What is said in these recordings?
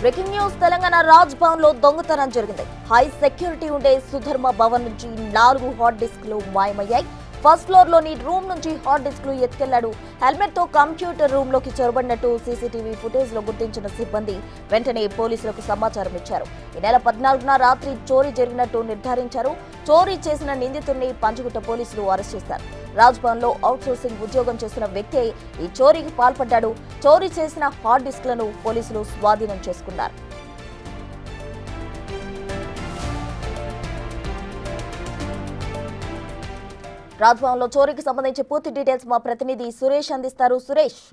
Breaking news Telangana Raj Bhavan లో దొంగతనం జరిగింది. హై సెక్యూరిటీ ఉండే సుధర్మ భవన్ నుంచి 4 హార్డ్ డిస్క్లు మాయమయ్యాయి. ఫస్ట్ ఫ్లోర్ లోని రూమ్ నుంచి హార్డ్ డిస్క్లు ఎత్తుకెళ్లాడు. హెల్మెట్ తో కంప్యూటర్ రూమ్ లోకి చొరబడినట్టు సీసీటీవీ ఫుటేజ్ లో గుర్తించిన సిబ్బంది వెంటనే పోలీసులకు సమాచారం ఇచ్చారు. ఈ నెల 14న రాత్రి చోరీ జరిగినట్టు నిర్ధారించారు. చోరీ చేసిన నిందితుడిని పంచగుట్ట పోలీసులు అరెస్ట్ చేశారు. రాజ్ భవన్ లో అవుట్ సోర్సింగ్ ఉద్యోగం చేస్తున్న వ్యక్తి ఈ చోరీకి పాల్పడ్డాడు. చోరీ చేసిన హార్డ్ డిస్క్లను పోలీసులు స్వాధీనం చేసుకున్నారు. రాజ్ భవన్ లో చోరీకి సంబంధించి పూర్తి డీటెయిల్స్ మా ప్రతినిధి సురేష్ అందిస్తారు. సురేష్,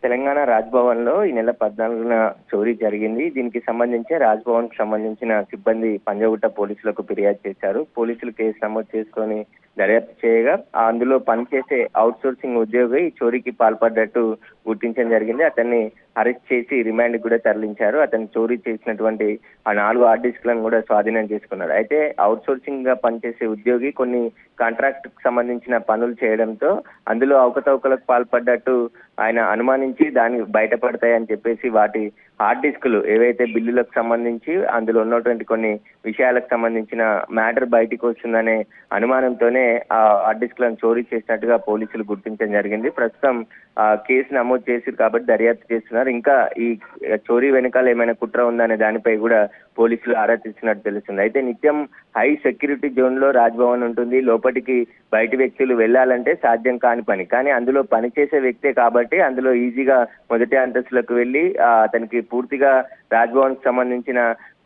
తెలంగాణ రాజ్ భవన్ లో ఈ నెల 14న చోరీ జరిగింది. దీనికి సంబంధించి రాజ్ భవన్ కు సంబంధించిన సిబ్బంది పంజగుట్ట పోలీసులకు ఫిర్యాదు చేశారు. పోలీసులు కేసు నమోదు చేసుకొని దర్యాప్తు చేయగా అందులో పనిచేసే అవుట్ సోర్సింగ్ ఉద్యోగి ఈ చోరీకి పాల్పడ్డట్టు గుర్తించడం జరిగింది. అతన్ని అరెస్ట్ చేసి రిమాండ్ కూడా తరలించారు. అతను చోరీ చేసినటువంటి ఆ 4 హార్డ్ డిస్క్లను కూడా స్వాధీనం చేసుకున్నారు. అయితే అవుట్ సోర్సింగ్ గా పనిచేసే ఉద్యోగి కొన్ని కాంట్రాక్ట్ కు సంబంధించిన పనులు చేయడంతో అందులో అవకతవకలకు పాల్పడ్డట్టు ఆయన అనుమానించి దాన్ని బయటపడతాయని చెప్పేసి వాటి హార్డ్ డిస్కులు ఏవైతే బిల్లులకు సంబంధించి అందులో ఉన్నటువంటి కొన్ని విషయాలకు సంబంధించిన మ్యాటర్ బయటకు వస్తుందనే అనుమానంతోనే ఆ హార్డ్ డిస్క్లను చోరీ చేసినట్టుగా పోలీసులు గుర్తించడం జరిగింది. ప్రస్తుతం కేసు నమోదు చేశారు కాబట్టి దర్యాప్తు చేస్తున్నారు. ఇంకా ఈ చోరీ వెనకాల ఏమైనా కుట్ర ఉందనే దానిపై కూడా పోలీసులు ఆరా తీస్తున్నట్టు తెలుస్తుంది. అయితే నిత్యం హై సెక్యూరిటీ జోన్ లో రాజ్ భవన్ ఉంటుంది. లోపలికి బయట వ్యక్తులు వెళ్లాలంటే సాధ్యం కాని పని. కానీ అందులో పనిచేసే వ్యక్తే కాబట్టి అందులో ఈజీగా మొదటి అంతస్తులకు వెళ్లి అతనికి పూర్తిగా రాజ్ భవన్ కు సంబంధించిన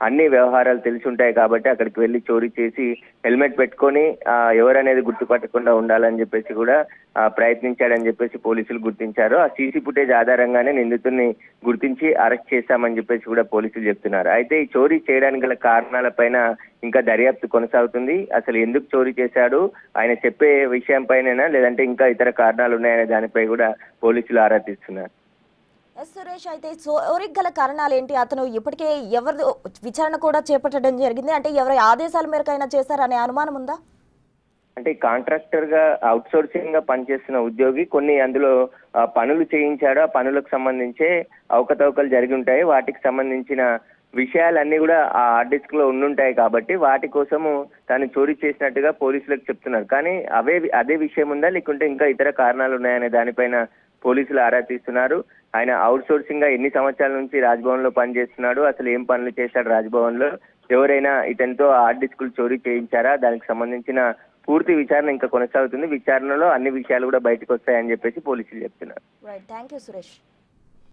అన్ని వ్యవహారాలు తెలిసి ఉంటాయి కాబట్టి అక్కడికి వెళ్లి చోరీ చేసి హెల్మెట్ పెట్టుకొని ఎవరనేది గుర్తుపట్టకుండా ఉండాలని చెప్పేసి కూడా ప్రయత్నించాడని చెప్పేసి పోలీసులు గుర్తించారు. ఆ సీసీ ఫుటేజ్ ఆధారంగానే నిందితుడిని గుర్తించి అరెస్ట్ చేశామని చెప్పేసి కూడా పోలీసులు చెప్తున్నారు. అయితే ఈ చోరీ చేయడానికి గల కారణాలపైన ఇంకా దర్యాప్తు కొనసాగుతుంది. అసలు ఎందుకు చోరీ చేశాడు, ఆయన చెప్పే విషయం పైన లేదంటే ఇంకా ఇతర కారణాలు ఉన్నాయనే దానిపై కూడా పోలీసులు ఆరా తీస్తున్నారు. సురేష్, అయితే చోరీకి గల కారణాలు ఏంటి? అతను ఇప్పటికే ఎవరు విచారణ కూడా చేపట్టడం జరిగింది, అంటే ఎవరి ఆదేశాల మేరకు అయినా చేశారనే అనుమానం ఉందా? అంటే కాంట్రాక్టర్ గా అవుట్ సోర్సింగ్ గా పనిచేస్తున్న ఉద్యోగి కొన్ని అందులో పనులు చేయించాడు. ఆ పనులకు సంబంధించే అవకతవకలు జరిగి ఉంటాయి. వాటికి సంబంధించిన విషయాలన్నీ కూడా ఆ హార్డ్ డిస్క్ లో ఉండుంటాయి కాబట్టి వాటి కోసము తాను చోరీ చేసినట్టుగా పోలీసులకు చెప్తున్నారు. కానీ అదే విషయం ఉందా లేకుంటే ఇంకా ఇతర కారణాలు ఉన్నాయనే దానిపైన పోలీసులు ఆరా తీస్తున్నారు. ఆయన అవుట్ సోర్సింగ్ గా ఎన్ని సంవత్సరాల నుంచి రాజ్భవన్ లో పనిచేస్తున్నాడు, అసలు ఏం పనులు చేశాడు రాజ్భవన్ లో, ఎవరైనా ఇతనితో హార్డ్ డిస్కులు చోరీ చేయించారా, దానికి సంబంధించిన పూర్తి విచారణ ఇంకా కొనసాగుతుంది. విచారణలో అన్ని విషయాలు కూడా బయటకు వస్తాయని చెప్పేసి పోలీసులు చెప్తున్నారు. Right, thank you Suresh.